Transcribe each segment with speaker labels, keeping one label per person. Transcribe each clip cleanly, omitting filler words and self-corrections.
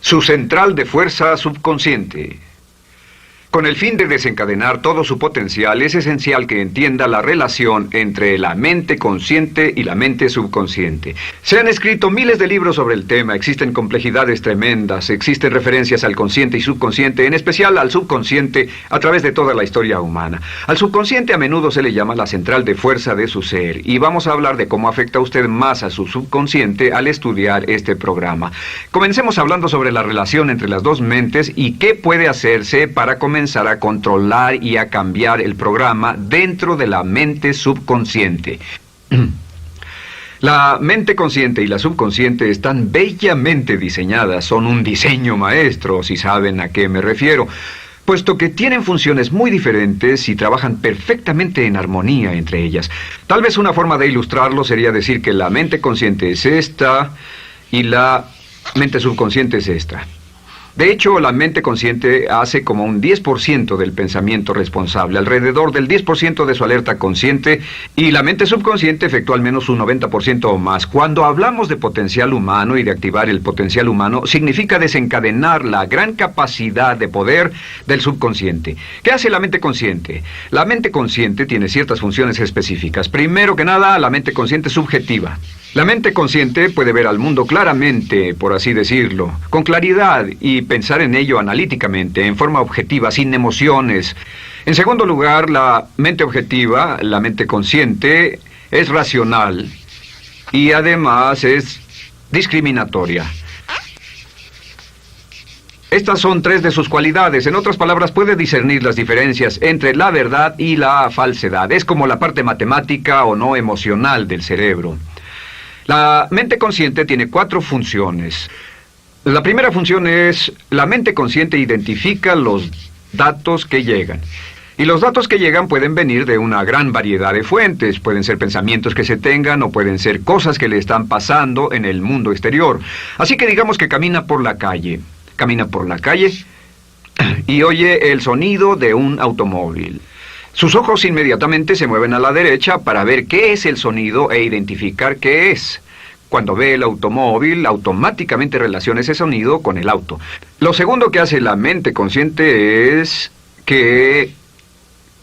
Speaker 1: Su central de fuerza subconsciente. Con el fin de desencadenar todo su potencial, es esencial que entienda la relación entre la mente consciente y la mente subconsciente. Se han escrito miles de libros sobre el tema, existen complejidades tremendas, existen referencias al consciente y subconsciente, en especial al subconsciente a través de toda la historia humana. Al subconsciente a menudo se le llama la central de fuerza de su ser, y vamos a hablar de cómo afecta usted más a su subconsciente al estudiar este programa. Comencemos hablando sobre la relación entre las dos mentes y qué puede hacerse para comenzar a controlar y a cambiar el programa dentro de la mente subconsciente. La mente consciente y la subconsciente están bellamente diseñadas, son un diseño maestro, si saben a qué me refiero, puesto que tienen funciones muy diferentes y trabajan perfectamente en armonía entre ellas. Tal vez una forma de ilustrarlo sería decir que la mente consciente es esta y la mente subconsciente es esta. De hecho, la mente consciente hace como un 10% del pensamiento responsable, alrededor del 10% de su alerta consciente, y la mente subconsciente efectúa al menos un 90% o más. Cuando hablamos de potencial humano y de activar el potencial humano, significa desencadenar la gran capacidad de poder del subconsciente. ¿Qué hace la mente consciente? La mente consciente tiene ciertas funciones específicas. Primero que nada, la mente consciente es subjetiva. La mente consciente puede ver al mundo claramente, por así decirlo, con claridad y pensar en ello analíticamente, en forma objetiva, sin emociones. En segundo lugar, la mente objetiva, la mente consciente, es racional y además es discriminatoria. Estas son tres de sus cualidades. En otras palabras, puede discernir las diferencias entre la verdad y la falsedad. Es como la parte matemática o no emocional del cerebro. La mente consciente tiene 4 funciones. La primera función es, la mente consciente identifica los datos que llegan. Y los datos que llegan pueden venir de una gran variedad de fuentes. Pueden ser pensamientos que se tengan o pueden ser cosas que le están pasando en el mundo exterior. Así que digamos que camina por la calle. Camina por la calle y oye el sonido de un automóvil. Sus ojos inmediatamente se mueven a la derecha para ver qué es el sonido e identificar qué es. Cuando ve el automóvil, automáticamente relaciona ese sonido con el auto. Lo segundo que hace la mente consciente es que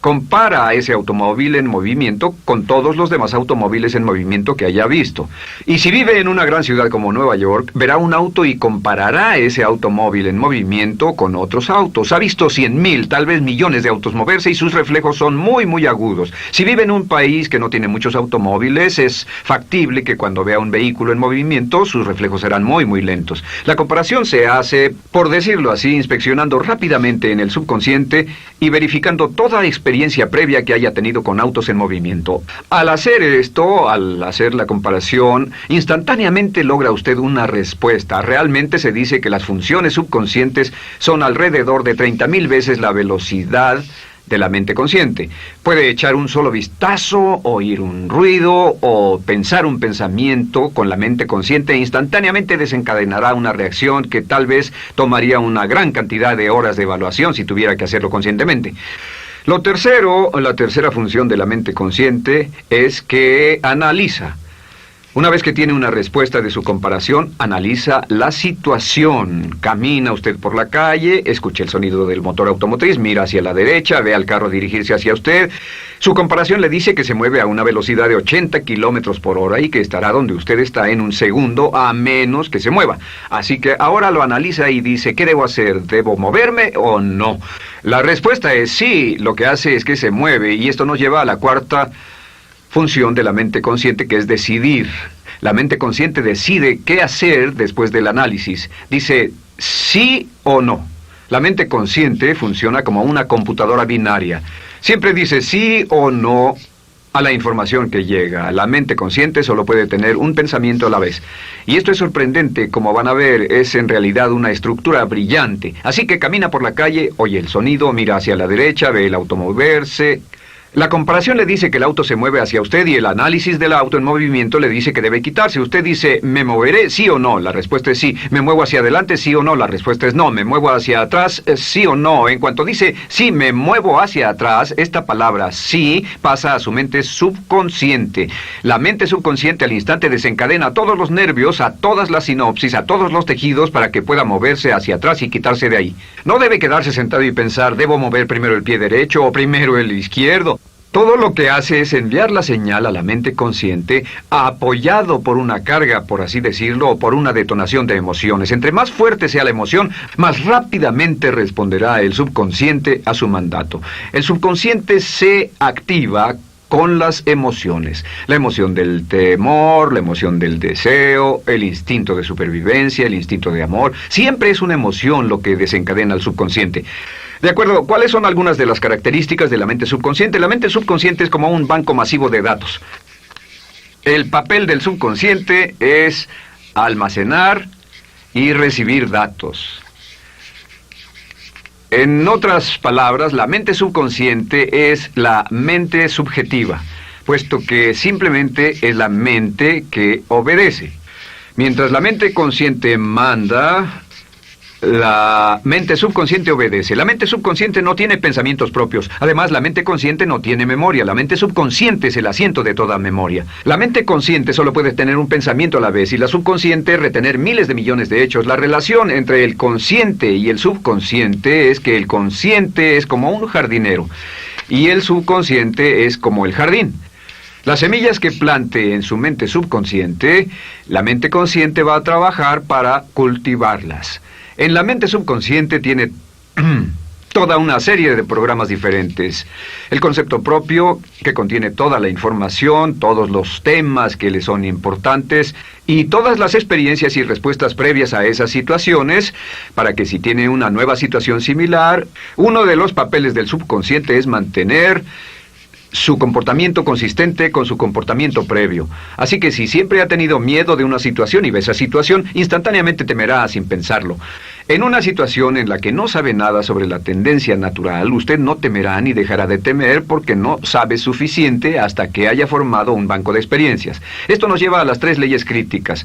Speaker 1: compara a ese automóvil en movimiento con todos los demás automóviles en movimiento que haya visto. Y si vive en una gran ciudad como Nueva York, verá un auto y comparará ese automóvil en movimiento con otros autos. Ha visto 100,000, tal vez millones de autos moverse y sus reflejos son muy, muy agudos. Si vive en un país que no tiene muchos automóviles, es factible que cuando vea un vehículo en movimiento, sus reflejos serán muy, muy lentos. La comparación se hace, por decirlo así, inspeccionando rápidamente en el subconsciente y verificando toda experiencia previa que haya tenido con autos en movimiento. Al hacer esto, al hacer la comparación, instantáneamente logra usted una respuesta. Realmente se dice que las funciones subconscientes son alrededor de 30,000 veces la velocidad de la mente consciente. Puede echar un solo vistazo, oír un ruido o pensar un pensamiento con la mente consciente e instantáneamente desencadenará una reacción que tal vez tomaría una gran cantidad de horas de evaluación si tuviera que hacerlo conscientemente. La tercera función de la mente consciente es que analiza. Una vez que tiene una respuesta de su comparación, analiza la situación. Camina usted por la calle, escucha el sonido del motor automotriz, mira hacia la derecha, ve al carro dirigirse hacia usted. Su comparación le dice que se mueve a una velocidad de 80 kilómetros por hora y que estará donde usted está en un segundo, a menos que se mueva. Así que ahora lo analiza y dice, ¿qué debo hacer? ¿Debo moverme o no? La respuesta es sí, lo que hace es que se mueve, y esto nos lleva a la cuarta función de la mente consciente, que es decidir. La mente consciente decide qué hacer después del análisis. Dice sí o no. La mente consciente funciona como una computadora binaria. Siempre dice sí o no a la información que llega. La mente consciente solo puede tener un pensamiento a la vez. Y esto es sorprendente, como van a ver, es en realidad una estructura brillante. Así que camina por la calle, oye el sonido, mira hacia la derecha, ve el auto moverse. La comparación le dice que el auto se mueve hacia usted y el análisis del auto en movimiento le dice que debe quitarse. Usted dice, ¿me moveré? ¿Sí o no? La respuesta es sí. ¿Me muevo hacia adelante? ¿Sí o no? La respuesta es no. ¿Me muevo hacia atrás? ¿Sí o no? En cuanto dice, sí, me muevo hacia atrás, esta palabra sí pasa a su mente subconsciente. La mente subconsciente al instante desencadena todos los nervios, a todas las sinapsis, a todos los tejidos para que pueda moverse hacia atrás y quitarse de ahí. No debe quedarse sentado y pensar, ¿debo mover primero el pie derecho o primero el izquierdo? Todo lo que hace es enviar la señal a la mente consciente, apoyado por una carga, por así decirlo, o por una detonación de emociones. Entre más fuerte sea la emoción, más rápidamente responderá el subconsciente a su mandato. El subconsciente se activa con las emociones. La emoción del temor, la emoción del deseo, el instinto de supervivencia, el instinto de amor. Siempre es una emoción lo que desencadena al subconsciente. De acuerdo, ¿cuáles son algunas de las características de la mente subconsciente? La mente subconsciente es como un banco masivo de datos. El papel del subconsciente es almacenar y recibir datos. En otras palabras, la mente subconsciente es la mente subjetiva, puesto que simplemente es la mente que obedece. Mientras la mente consciente manda, la mente subconsciente obedece. La mente subconsciente no tiene pensamientos propios. Además, la mente consciente no tiene memoria. La mente subconsciente es el asiento de toda memoria. La mente consciente solo puede tener un pensamiento a la vez y la subconsciente retener miles de millones de hechos. La relación entre el consciente y el subconsciente es que el consciente es como un jardinero y el subconsciente es como el jardín. Las semillas que plante en su mente subconsciente, la mente consciente va a trabajar para cultivarlas. En la mente subconsciente tiene toda una serie de programas diferentes. El concepto propio, que contiene toda la información, todos los temas que le son importantes y todas las experiencias y respuestas previas a esas situaciones, para que si tiene una nueva situación similar, uno de los papeles del subconsciente es mantener su comportamiento consistente con su comportamiento previo. Así que si siempre ha tenido miedo de una situación y ve esa situación, instantáneamente temerá sin pensarlo. En una situación en la que no sabe nada sobre la tendencia natural, usted no temerá ni dejará de temer porque no sabe suficiente hasta que haya formado un banco de experiencias. Esto nos lleva a las 3 leyes críticas.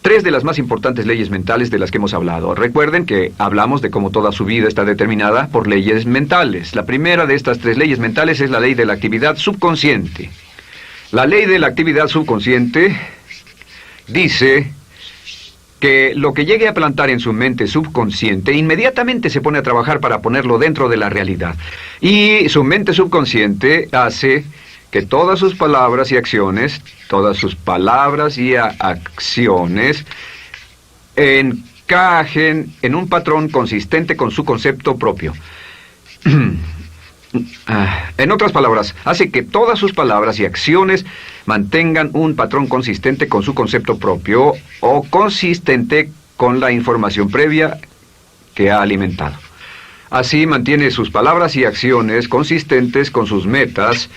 Speaker 1: 3 de las más importantes leyes mentales de las que hemos hablado. Recuerden que hablamos de cómo toda su vida está determinada por leyes mentales. La primera de estas 3 leyes mentales es la ley de la actividad subconsciente. La ley de la actividad subconsciente dice que lo que llegue a plantar en su mente subconsciente inmediatamente se pone a trabajar para ponerlo dentro de la realidad. Y su mente subconsciente hace que todas sus palabras y acciones, encajen en un patrón consistente con su concepto propio. En otras palabras, hace que todas sus palabras y acciones mantengan un patrón consistente con su concepto propio o consistente con la información previa que ha alimentado. Así mantiene sus palabras y acciones consistentes con sus metas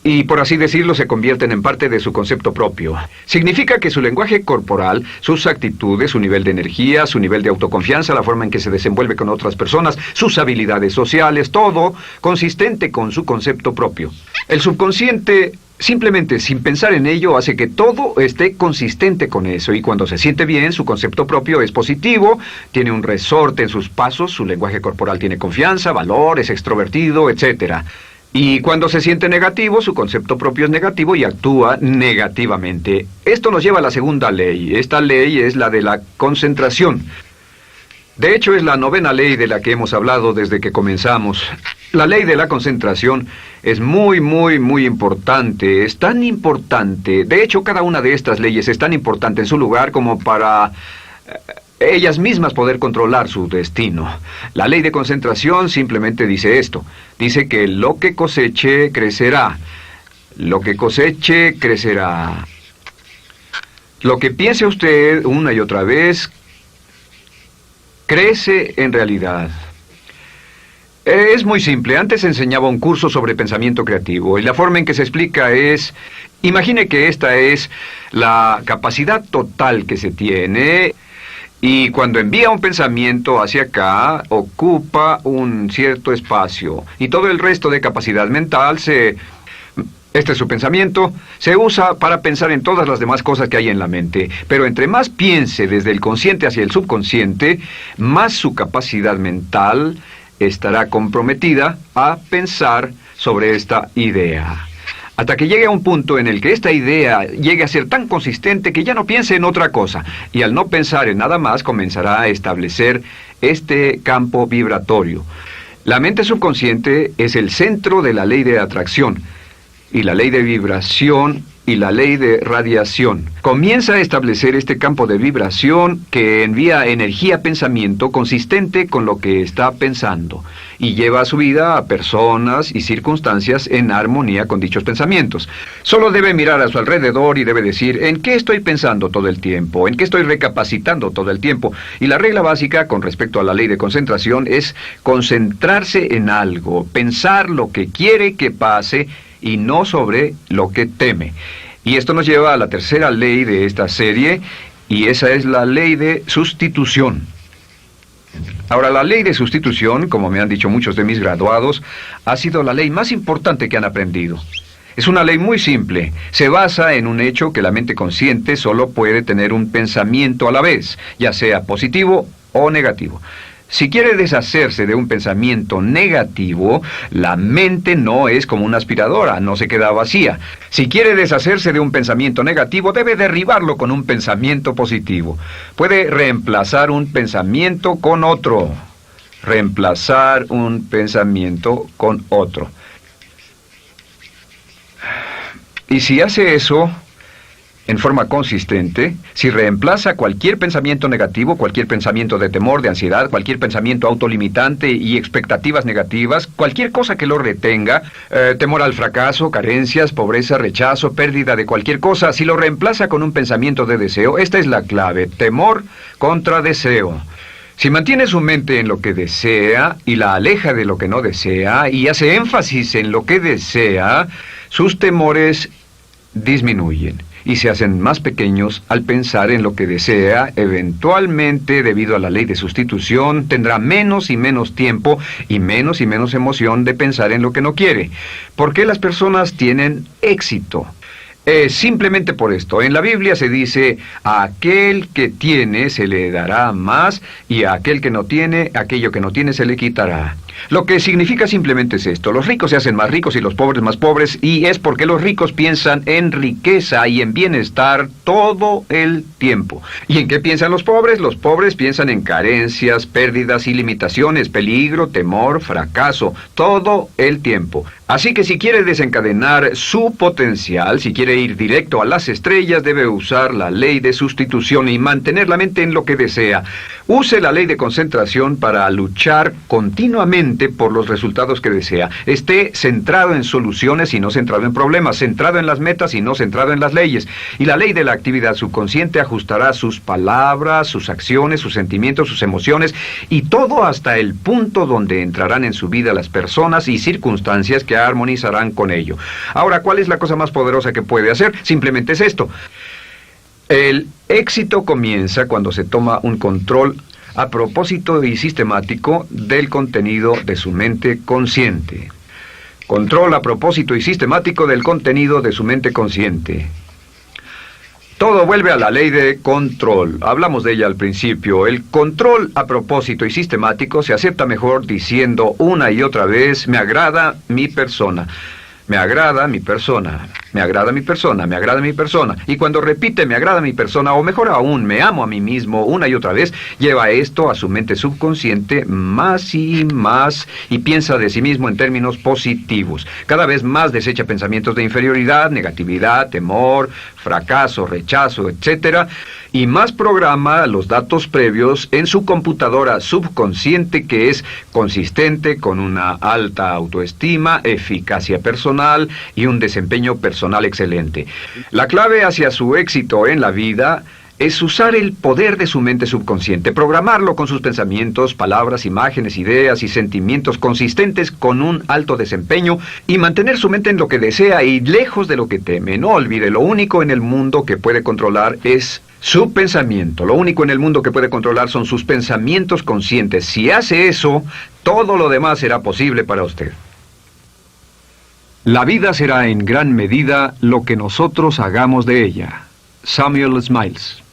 Speaker 1: y, por así decirlo, se convierten en parte de su concepto propio. Significa que su lenguaje corporal, sus actitudes, su nivel de energía, su nivel de autoconfianza, la forma en que se desenvuelve con otras personas, sus habilidades sociales, todo consistente con su concepto propio. El subconsciente, simplemente sin pensar en ello, hace que todo esté consistente con eso, y cuando se siente bien, su concepto propio es positivo, tiene un resorte en sus pasos, su lenguaje corporal tiene confianza, valor, es extrovertido, etc. Y cuando se siente negativo, su concepto propio es negativo y actúa negativamente. Esto nos lleva a la segunda ley. Esta ley es la de la concentración. De hecho, es la 9ª ley de la que hemos hablado desde que comenzamos. La ley de la concentración es muy importante. Es tan importante. De hecho, cada una de estas leyes es tan importante en su lugar como para ellas mismas poder controlar su destino. La ley de concentración simplemente dice esto. Dice que lo que coseche, crecerá. Lo que coseche, crecerá. Lo que piense usted una y otra vez, crece en realidad. Es muy simple. Antes enseñaba un curso sobre pensamiento creativo y la forma en que se explica es: imagine que esta es la capacidad total que se tiene Y cuando envía un pensamiento hacia acá, ocupa un cierto espacio. Y todo el resto de capacidad mental este es su pensamiento, se usa para pensar en todas las demás cosas que hay en la mente. Pero entre más piense desde el consciente hacia el subconsciente, más su capacidad mental estará comprometida a pensar sobre esta idea. Hasta que llegue a un punto en el que esta idea llegue a ser tan consistente que ya no piense en otra cosa. Y al no pensar en nada más, comenzará a establecer este campo vibratorio. La mente subconsciente es el centro de la ley de atracción, y la ley de vibración y la ley de radiación. Comienza a establecer este campo de vibración que envía energía-pensamiento consistente con lo que está pensando y lleva a su vida a personas y circunstancias en armonía con dichos pensamientos. Solo debe mirar a su alrededor y debe decir, ¿en qué estoy pensando todo el tiempo? ¿En qué estoy recapacitando todo el tiempo? Y la regla básica con respecto a la ley de concentración es concentrarse en algo, pensar lo que quiere que pase y no sobre lo que teme. Y esto nos lleva a la tercera ley de esta serie, y esa es la ley de sustitución. Ahora, la ley de sustitución, como me han dicho muchos de mis graduados, ha sido la ley más importante que han aprendido. Es una ley muy simple. Se basa en un hecho que la mente consciente solo puede tener un pensamiento a la vez, ya sea positivo o negativo. Si quiere deshacerse de un pensamiento negativo, la mente no es como una aspiradora, no se queda vacía. Si quiere deshacerse de un pensamiento negativo, debe derribarlo con un pensamiento positivo. Puede reemplazar un pensamiento con otro. Reemplazar un pensamiento con otro. Y si hace eso en forma consistente, si reemplaza cualquier pensamiento negativo, cualquier pensamiento de temor, de ansiedad, cualquier pensamiento autolimitante y expectativas negativas, cualquier cosa que lo retenga, temor al fracaso, carencias, pobreza, rechazo, pérdida de cualquier cosa, si lo reemplaza con un pensamiento de deseo, esta es la clave: temor contra deseo. Si mantiene su mente en lo que desea y la aleja de lo que no desea y hace énfasis en lo que desea, sus temores disminuyen y se hacen más pequeños al pensar en lo que desea. Eventualmente, debido a la ley de sustitución, tendrá menos y menos tiempo y menos emoción de pensar en lo que no quiere. ¿Por qué las personas tienen éxito? Simplemente por esto. En la Biblia se dice, a aquel que tiene se le dará más, y a aquel que no tiene, aquello que no tiene se le quitará. Lo que significa simplemente es esto: los ricos se hacen más ricos y los pobres más pobres, y es porque los ricos piensan en riqueza y en bienestar todo el tiempo. ¿Y en qué piensan los pobres? Los pobres piensan en carencias, pérdidas y limitaciones, peligro, temor, fracaso, todo el tiempo. Así que si quiere desencadenar su potencial, si quiere ir directo a las estrellas, debe usar la ley de sustitución y mantener la mente en lo que desea. Use la ley de concentración para luchar continuamente por los resultados que desea. Esté centrado en soluciones y no centrado en problemas, centrado en las metas y no centrado en las leyes. Y la ley de la actividad subconsciente ajustará sus palabras, sus acciones, sus sentimientos, sus emociones y todo hasta el punto donde entrarán en su vida las personas y circunstancias que armonizarán con ello. Ahora, ¿cuál es la cosa más poderosa que puede hacer? Simplemente es esto. El éxito comienza cuando se toma un control a propósito y sistemático del contenido de su mente consciente. Control a propósito y sistemático del contenido de su mente consciente. Todo vuelve a la ley de control. Hablamos de ella al principio. El control a propósito y sistemático se acepta mejor diciendo una y otra vez: me agrada mi persona. Me agrada mi persona, me agrada mi persona, me agrada mi persona. Y cuando repite me agrada mi persona, o mejor aún, me amo a mí mismo una y otra vez, lleva esto a su mente subconsciente más y más y piensa de sí mismo en términos positivos. Cada vez más desecha pensamientos de inferioridad, negatividad, temor, fracaso, rechazo, etc. Y más programa los datos previos en su computadora subconsciente, que es consistente con una alta autoestima, eficacia personal y un desempeño personal excelente. La clave hacia su éxito en la vida es usar el poder de su mente subconsciente, programarlo con sus pensamientos, palabras, imágenes, ideas y sentimientos consistentes con un alto desempeño y mantener su mente en lo que desea y lejos de lo que teme. No olvide, lo único en el mundo que puede controlar es Su pensamiento. Lo único en el mundo que puede controlar son sus pensamientos conscientes. Si hace eso, todo lo demás será posible para usted. La vida será en gran medida lo que nosotros hagamos de ella. Samuel Smiles.